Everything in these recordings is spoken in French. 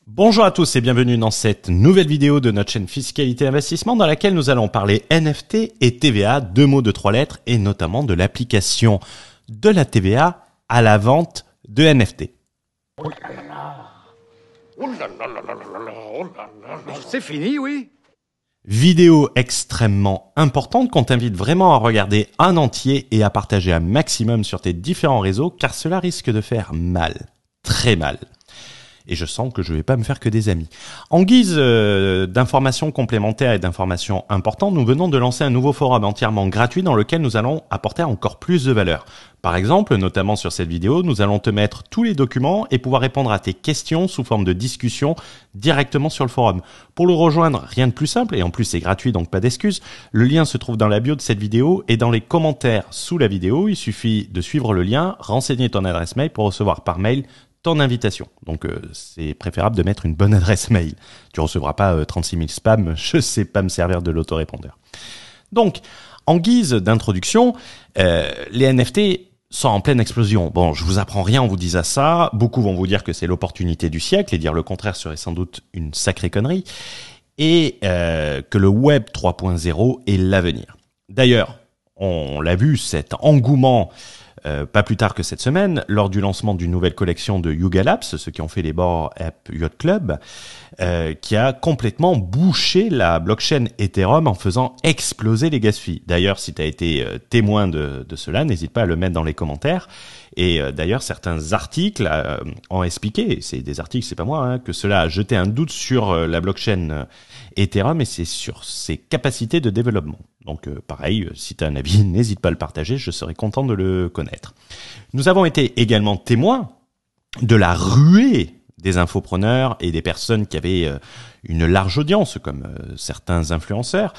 Bonjour à tous et bienvenue dans cette nouvelle vidéo de notre chaîne Fiscalité Investissement dans laquelle nous allons parler NFT et TVA, deux mots de trois lettres et notamment de l'application de la TVA à la vente de NFT. Oh là là. Oh là là là là là là. Oh là là là. C'est fini, oui. Vidéo extrêmement importante qu'on t'invite vraiment à regarder en entier et à partager un maximum sur tes différents réseaux car cela risque de faire mal, très mal. Et je sens que je vais pas me faire que des amis. En guise d'informations complémentaires et d'informations importantes, nous venons de lancer un nouveau forum entièrement gratuit dans lequel nous allons apporter encore plus de valeur. Par exemple, notamment sur cette vidéo, nous allons te mettre tous les documents et pouvoir répondre à tes questions sous forme de discussion directement sur le forum. Pour le rejoindre, rien de plus simple, et en plus c'est gratuit donc pas d'excuses. Le lien se trouve dans la bio de cette vidéo et dans les commentaires sous la vidéo. Il suffit de suivre le lien, renseigner ton adresse mail pour recevoir par mail ton invitation. Donc c'est préférable de mettre une bonne adresse mail. Tu recevras pas 36 000 spams, je sais pas me servir de l'autorépondeur. Donc, en guise d'introduction, les NFT sont en pleine explosion. Bon, je vous apprends rien en vous disant ça. Beaucoup vont vous dire que c'est l'opportunité du siècle et dire le contraire serait sans doute une sacrée connerie. Et que le Web 3.0 est l'avenir. D'ailleurs, on l'a vu, cet engouement pas plus tard que cette semaine, lors du lancement d'une nouvelle collection de Yuga Labs, ceux qui ont fait les Bored Ape Yacht Club, qui a complètement bouché la blockchain Ethereum en faisant exploser les gas fees. D'ailleurs, si tu as été témoin de cela, n'hésite pas à le mettre dans les commentaires. Et d'ailleurs, certains articles ont expliqué, c'est des articles, c'est pas moi, hein, que cela a jeté un doute sur la blockchain Ethereum et c'est sur ses capacités de développement. Donc pareil, si tu as un avis, n'hésite pas à le partager, je serais content de le connaître. Nous avons été également témoins de la ruée des infopreneurs et des personnes qui avaient une large audience, comme certains influenceurs,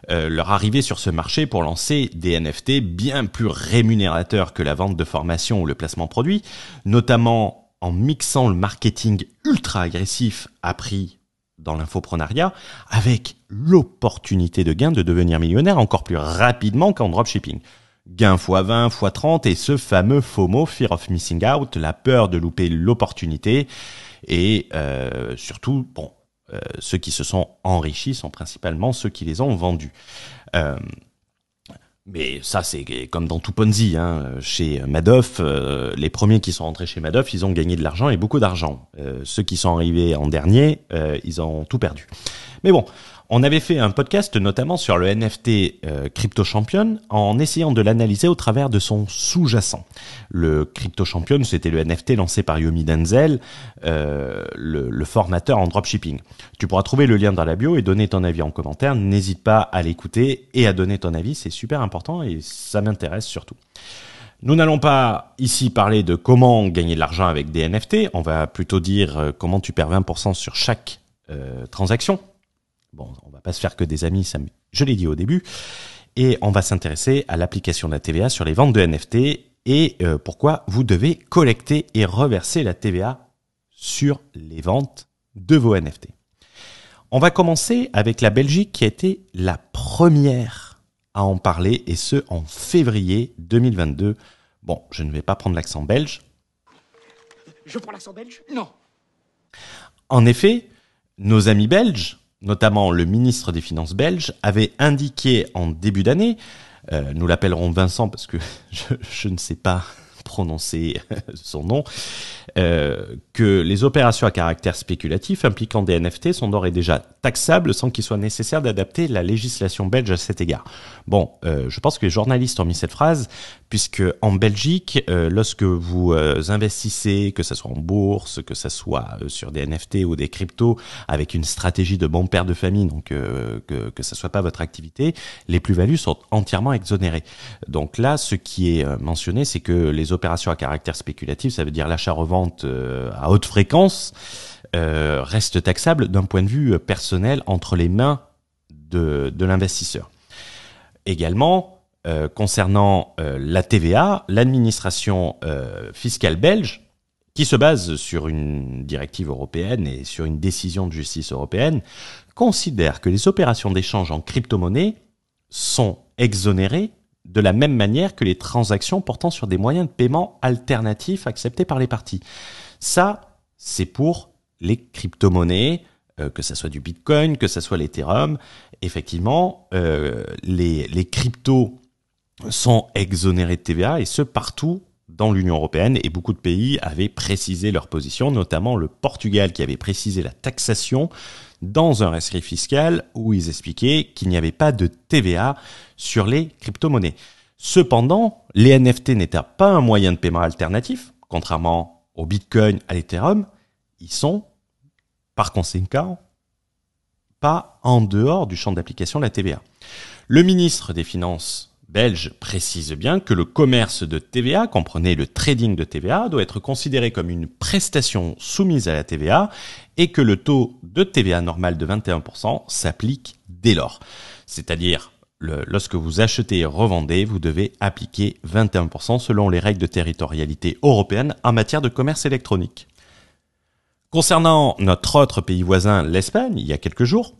leur arrivée sur ce marché pour lancer des NFT bien plus rémunérateurs que la vente de formation ou le placement produit, notamment en mixant le marketing ultra agressif à prix dans l'infoprenariat, avec l'opportunité de gain de devenir millionnaire encore plus rapidement qu'en dropshipping. Gain x20, x30 et ce fameux FOMO, Fear of Missing Out, la peur de louper l'opportunité et surtout, bon, ceux qui se sont enrichis sont principalement ceux qui les ont vendus. Mais ça, c'est comme dans tout Ponzi, hein. Chez Madoff, les premiers qui sont rentrés chez Madoff, ils ont gagné de l'argent et beaucoup d'argent. Ceux qui sont arrivés en dernier, ils ont tout perdu. Mais bon, on avait fait un podcast notamment sur le NFT Crypto Champion en essayant de l'analyser au travers de son sous-jacent. Le Crypto Champion, c'était le NFT lancé par Yomi Denzel, le formateur en dropshipping. Tu pourras trouver le lien dans la bio et donner ton avis en commentaire. N'hésite pas à l'écouter et à donner ton avis, c'est super important et ça m'intéresse surtout. Nous n'allons pas ici parler de comment gagner de l'argent avec des NFT, on va plutôt dire comment tu perds 20% sur chaque transaction. Bon, on va pas se faire que des amis, ça, je l'ai dit au début. Et on va s'intéresser à l'application de la TVA sur les ventes de NFT et pourquoi vous devez collecter et reverser la TVA sur les ventes de vos NFT. On va commencer avec la Belgique qui a été la première à en parler et ce en février 2022. Bon, je ne vais pas prendre l'accent belge. Je prends l'accent belge? Non. En effet, nos amis belges, notamment le ministre des Finances belge, avait indiqué en début d'année, nous l'appellerons Vincent parce que je ne sais pas prononcer son nom, que les opérations à caractère spéculatif impliquant des NFT sont d'ores et déjà taxables sans qu'il soit nécessaire d'adapter la législation belge à cet égard. Bon, je pense que les journalistes ont mis cette phrase puisque en Belgique, lorsque vous investissez, que ce soit en bourse, que ce soit sur des NFT ou des cryptos, avec une stratégie de bon père de famille, donc que ce soit pas votre activité, les plus-values sont entièrement exonérées. Donc là, ce qui est mentionné, c'est que les opérations à caractère spéculatif, ça veut dire l'achat-revente à haute fréquence, restent taxables d'un point de vue personnel entre les mains de l'investisseur. Également, concernant la TVA, l'administration fiscale belge, qui se base sur une directive européenne et sur une décision de justice européenne, considère que les opérations d'échange en crypto-monnaie sont exonérées de la même manière que les transactions portant sur des moyens de paiement alternatifs acceptés par les parties. Ça, c'est pour les crypto-monnaies, que ça soit du Bitcoin, que ça soit l'Ethereum, effectivement, les cryptos sont exonérés de TVA, et ce partout dans l'Union européenne, et beaucoup de pays avaient précisé leur position, notamment le Portugal qui avait précisé la taxation dans un rescrit fiscal où ils expliquaient qu'il n'y avait pas de TVA sur les crypto-monnaies. Cependant, les NFT n'étaient pas un moyen de paiement alternatif, contrairement au Bitcoin, à l'Ethereum, ils sont par conséquent pas en dehors du champ d'application de la TVA. Le ministre des Finances belge précise bien que le commerce de TVA, comprenez le trading de TVA, doit être considéré comme une prestation soumise à la TVA et que le taux de TVA normal de 21% s'applique dès lors. C'est-à-dire, lorsque vous achetez et revendez, vous devez appliquer 21% selon les règles de territorialité européenne en matière de commerce électronique. Concernant notre autre pays voisin, l'Espagne, il y a quelques jours,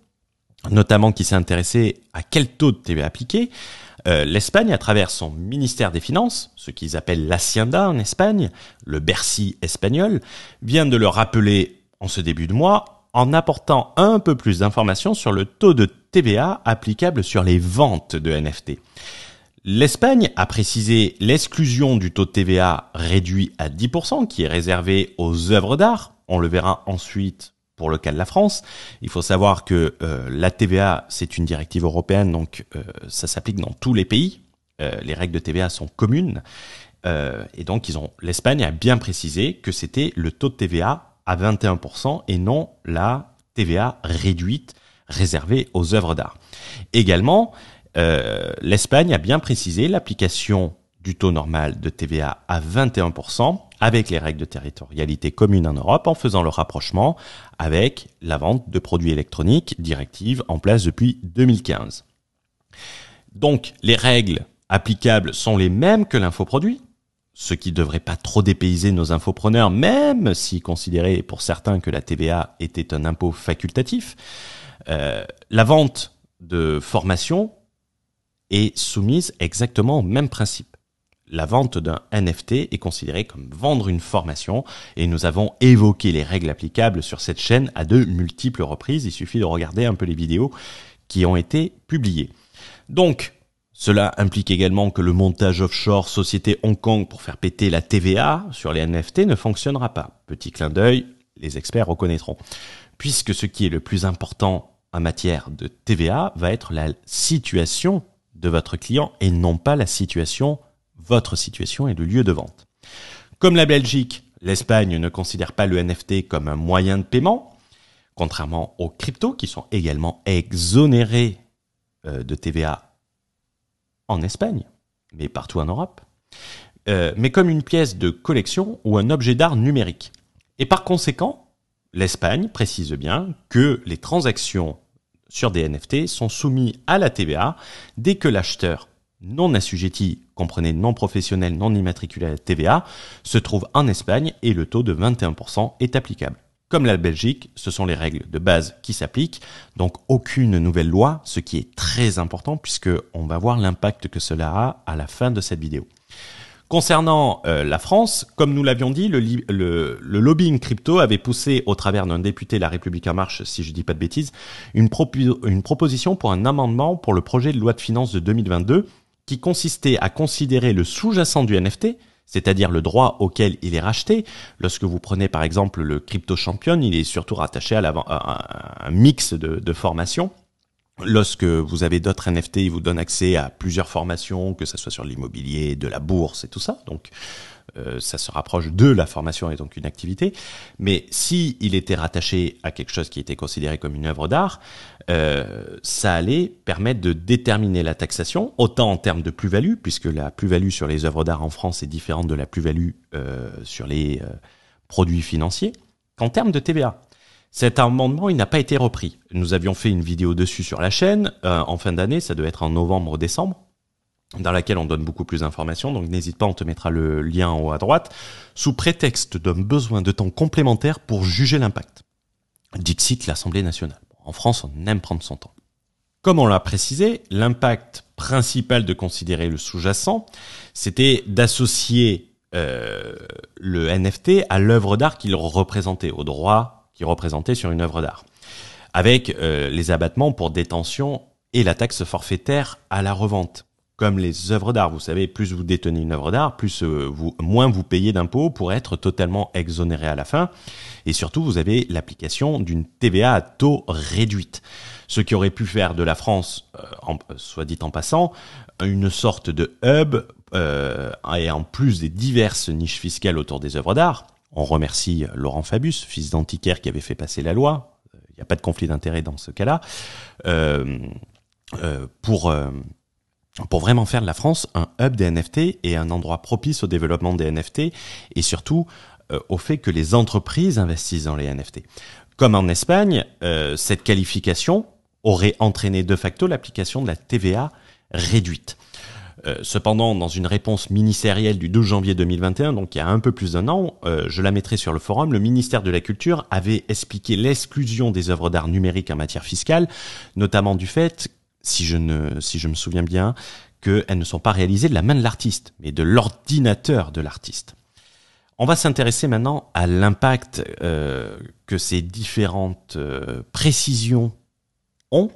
notamment qui s'est intéressé à quel taux de TVA appliquer, l'Espagne, à travers son ministère des Finances, ce qu'ils appellent l'Hacienda en Espagne, le Bercy espagnol, vient de le rappeler en ce début de mois en apportant un peu plus d'informations sur le taux de TVA applicable sur les ventes de NFT. L'Espagne a précisé l'exclusion du taux de TVA réduit à 10% qui est réservé aux œuvres d'art. On le verra ensuite pour le cas de la France. Il faut savoir que la TVA, c'est une directive européenne, donc ça s'applique dans tous les pays. Les règles de TVA sont communes. Et donc, l'Espagne a bien précisé que c'était le taux de TVA à 21% et non la TVA réduite réservée aux œuvres d'art. Également, l'Espagne a bien précisé l'application du taux normal de TVA à 21% avec les règles de territorialité communes en Europe en faisant le rapprochement avec la vente de produits électroniques, directive en place depuis 2015. Donc, les règles applicables sont les mêmes que l'infoproduit, ce qui ne devrait pas trop dépayser nos infopreneurs, même si considéraient pour certains que la TVA était un impôt facultatif. La vente de formation est soumise exactement au même principe. La vente d'un NFT est considérée comme vendre une formation et nous avons évoqué les règles applicables sur cette chaîne à de multiples reprises. Il suffit de regarder un peu les vidéos qui ont été publiées. Donc, cela implique également que le montage offshore Société Hong Kong pour faire péter la TVA sur les NFT ne fonctionnera pas. Petit clin d'œil, les experts reconnaîtront. Puisque ce qui est le plus important en matière de TVA va être la situation de votre client et non pas votre situation et le lieu de vente. Comme la Belgique, l'Espagne ne considère pas le NFT comme un moyen de paiement, contrairement aux cryptos qui sont également exonérés de TVA en Espagne, mais partout en Europe, mais comme une pièce de collection ou un objet d'art numérique. Et par conséquent, l'Espagne précise bien que les transactions sur des NFT sont soumises à la TVA dès que l'acheteur non assujetti, comprenez non professionnel, non immatriculé à la TVA, se trouve en Espagne et le taux de 21% est applicable. Comme la Belgique, ce sont les règles de base qui s'appliquent, donc aucune nouvelle loi, ce qui est très important puisque on va voir l'impact que cela a à la fin de cette vidéo. Concernant la France, comme nous l'avions dit, le lobbying crypto avait poussé au travers d'un député La République En Marche, si je dis pas de bêtises, une proposition pour un amendement pour le projet de loi de finances de 2022 qui consistait à considérer le sous-jacent du NFT, c'est-à-dire le droit auquel il est racheté. Lorsque vous prenez par exemple le Crypto Champion, il est surtout rattaché à un mix de formations. Lorsque vous avez d'autres NFT, ils vous donnent accès à plusieurs formations, que ce soit sur l'immobilier, de la bourse et tout ça. Donc, ça se rapproche de la formation et donc une activité. Mais si il était rattaché à quelque chose qui était considéré comme une œuvre d'art, ça allait permettre de déterminer la taxation, autant en termes de plus-value, puisque la plus-value sur les œuvres d'art en France est différente de la plus-value sur les produits financiers, qu'en termes de TVA. Cet amendement, il n'a pas été repris. Nous avions fait une vidéo dessus sur la chaîne en fin d'année, ça doit être en novembre ou décembre, dans laquelle on donne beaucoup plus d'informations, donc n'hésite pas, on te mettra le lien en haut à droite, sous prétexte d'un besoin de temps complémentaire pour juger l'impact. Dixit l'Assemblée nationale. En France, on aime prendre son temps. Comme on l'a précisé, l'impact principal de considérer le sous-jacent, c'était d'associer le NFT à l'œuvre d'art qu'il représentait, au droit qui représentait sur une œuvre d'art, avec les abattements pour détention et la taxe forfaitaire à la revente. Comme les œuvres d'art, vous savez, plus vous détenez une œuvre d'art, moins vous payez d'impôts pour être totalement exonéré à la fin. Et surtout, vous avez l'application d'une TVA à taux réduite. Ce qui aurait pu faire de la France, soit dit en passant, une sorte de hub, et en plus des diverses niches fiscales autour des œuvres d'art. On remercie Laurent Fabius, fils d'antiquaire, qui avait fait passer la loi. Il n'y a pas de conflit d'intérêt dans ce cas-là. Pour vraiment faire de la France un hub des NFT et un endroit propice au développement des NFT et surtout au fait que les entreprises investissent dans les NFT. Comme en Espagne, cette qualification aurait entraîné de facto l'application de la TVA réduite. Cependant, dans une réponse ministérielle du 12 janvier 2021, donc il y a un peu plus d'un an, je la mettrai sur le forum, le ministère de la Culture avait expliqué l'exclusion des œuvres d'art numériques en matière fiscale, notamment du fait, si je me souviens bien, qu'elles ne sont pas réalisées de la main de l'artiste, mais de l'ordinateur de l'artiste. On va s'intéresser maintenant à l'impact que ces différentes précisions ont.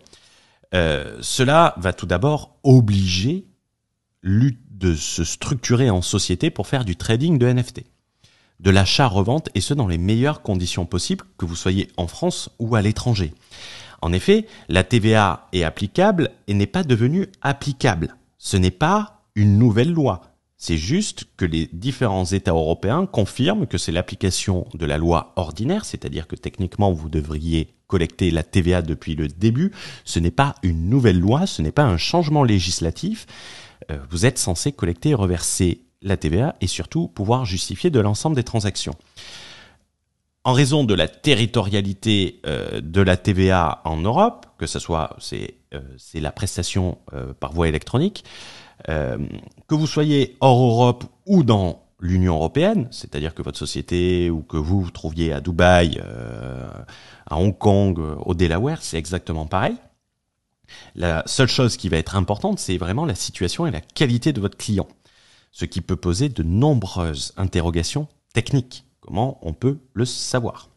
Cela va tout d'abord obliger de se structurer en société pour faire du trading de NFT, de l'achat-revente, et ce dans les meilleures conditions possibles, que vous soyez en France ou à l'étranger. En effet, la TVA est applicable et n'est pas devenue applicable. Ce n'est pas une nouvelle loi. C'est juste que les différents États européens confirment que c'est l'application de la loi ordinaire, c'est-à-dire que techniquement vous devriez collecter la TVA depuis le début. Ce n'est pas une nouvelle loi, ce n'est pas un changement législatif. Vous êtes censé collecter et reverser la TVA et surtout pouvoir justifier de l'ensemble des transactions. En raison de la territorialité de la TVA en Europe, que ce soit c'est la prestation par voie électronique, que vous soyez hors Europe ou dans l'Union européenne, c'est-à-dire que votre société ou que vous vous trouviez à Dubaï, à Hong Kong, au Delaware, c'est exactement pareil. La seule chose qui va être importante, c'est vraiment la situation et la qualité de votre client, ce qui peut poser de nombreuses interrogations techniques. Comment on peut le savoir?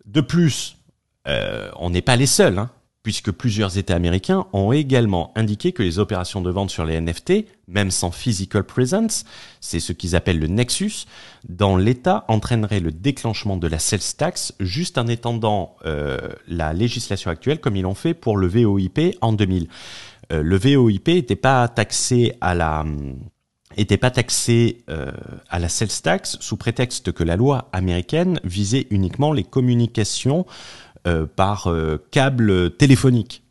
De plus, on n'est pas les seuls, puisque plusieurs États américains ont également indiqué que les opérations de vente sur les NFT, même sans physical presence, c'est ce qu'ils appellent le nexus, dans l'État entraînerait le déclenchement de la sales tax juste en étendant la législation actuelle comme ils l'ont fait pour le VOIP en 2000. Le VOIP n'était pas taxé à la sales tax sous prétexte que la loi américaine visait uniquement les communications par câble téléphonique.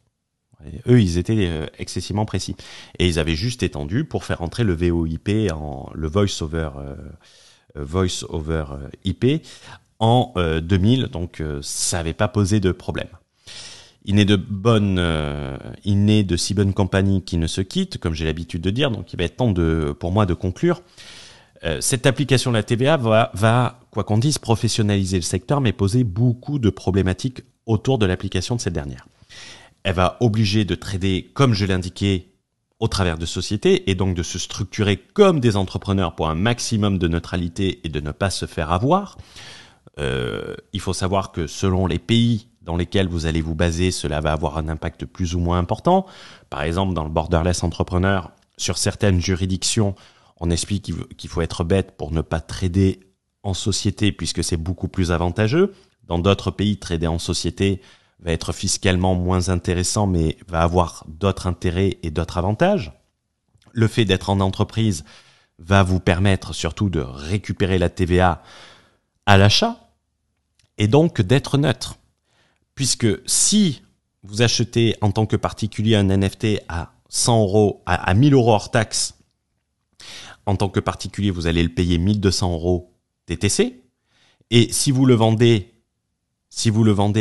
Et eux, ils étaient excessivement précis. Et ils avaient juste étendu pour faire entrer le VOIP, le Voice over IP, en 2000. Donc, ça n'avait pas posé de problème. Il n'est de si bonne compagnie qui ne se quitte, comme j'ai l'habitude de dire. Donc, il va être temps pour moi de conclure. Cette application de la TVA va, quoi qu'on dise, professionnaliser le secteur, mais poser beaucoup de problématiques autour de l'application de cette dernière. Elle va obliger de trader, comme je l'ai indiqué, au travers de sociétés, et donc de se structurer comme des entrepreneurs pour un maximum de neutralité et de ne pas se faire avoir. Il faut savoir que selon les pays dans lesquels vous allez vous baser, cela va avoir un impact plus ou moins important. Par exemple, dans le borderless entrepreneur, sur certaines juridictions, on explique qu'il faut être bête pour ne pas trader en société puisque c'est beaucoup plus avantageux. Dans d'autres pays, trader en société va être fiscalement moins intéressant mais va avoir d'autres intérêts et d'autres avantages. Le fait d'être en entreprise va vous permettre surtout de récupérer la TVA à l'achat et donc d'être neutre. Puisque si vous achetez en tant que particulier un NFT à 100 euros, à 1000 euros hors taxe, en tant que particulier, vous allez le payer 1200 euros TTC. Et si vous le vendez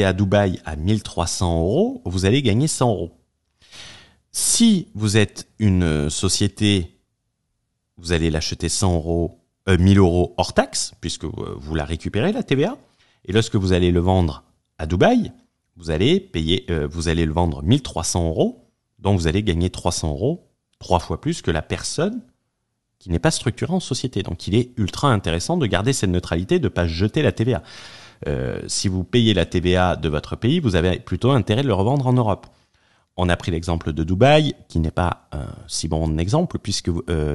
à Dubaï à 1300 euros, vous allez gagner 100 euros. Si vous êtes une société, vous allez l'acheter 1000 euros hors taxe, puisque vous la récupérez, la TVA. Et lorsque vous allez le vendre à Dubaï, vous allez le vendre 1300 euros. Donc vous allez gagner 300 euros, 3 fois plus que la personne qui n'est pas structurée en société. Donc il est ultra intéressant de garder cette neutralité, de ne pas jeter la TVA. si vous payez la TVA de votre pays, vous avez plutôt intérêt de le revendre en Europe. On a pris l'exemple de Dubaï, qui n'est pas un si bon exemple, puisque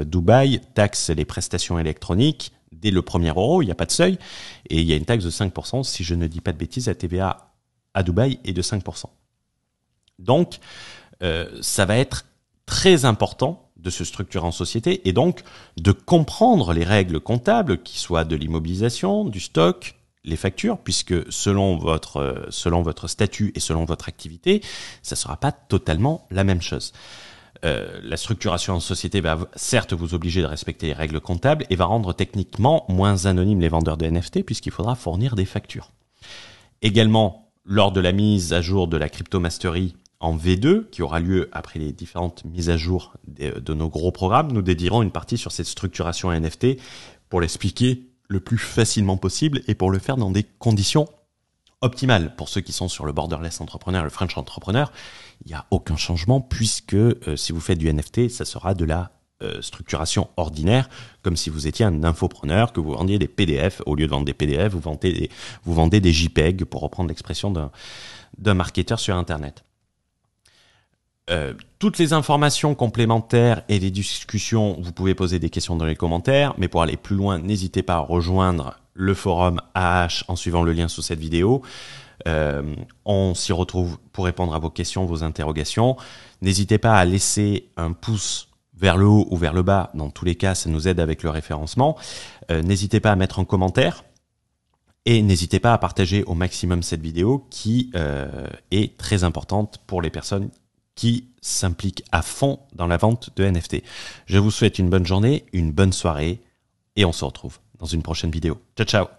Dubaï taxe les prestations électroniques dès le premier euro, il n'y a pas de seuil, et il y a une taxe de 5%. Si je ne dis pas de bêtises, la TVA à Dubaï est de 5%. Donc, ça va être très important de se structurer en société et donc de comprendre les règles comptables, qui soient de l'immobilisation, du stock, les factures, puisque selon votre statut et selon votre activité, ça ne sera pas totalement la même chose. La structuration en société va certes vous obliger de respecter les règles comptables et va rendre techniquement moins anonymes les vendeurs de NFT, puisqu'il faudra fournir des factures. Également, lors de la mise à jour de la crypto-mastery en V2, qui aura lieu après les différentes mises à jour de nos gros programmes, nous dédierons une partie sur cette structuration NFT pour l'expliquer le plus facilement possible et pour le faire dans des conditions optimales. Pour ceux qui sont sur le borderless entrepreneur, le French entrepreneur, il n'y a aucun changement puisque si vous faites du NFT, ça sera de la structuration ordinaire, comme si vous étiez un infopreneur, que vous vendiez des PDF. Au lieu de vendre des PDF, vous vendez des JPEG, pour reprendre l'expression d'un marketeur sur Internet. Toutes les informations complémentaires et les discussions, vous pouvez poser des questions dans les commentaires, mais pour aller plus loin, n'hésitez pas à rejoindre le forum AH en suivant le lien sous cette vidéo. On s'y retrouve pour répondre à vos questions, vos interrogations. N'hésitez pas à laisser un pouce vers le haut ou vers le bas. Dans tous les cas, ça nous aide avec le référencement. N'hésitez pas à mettre un commentaire. Et n'hésitez pas à partager au maximum cette vidéo qui est très importante pour les personnes qui s'impliquent à fond dans la vente de NFT. Je vous souhaite une bonne journée, une bonne soirée et on se retrouve dans une prochaine vidéo. Ciao, ciao!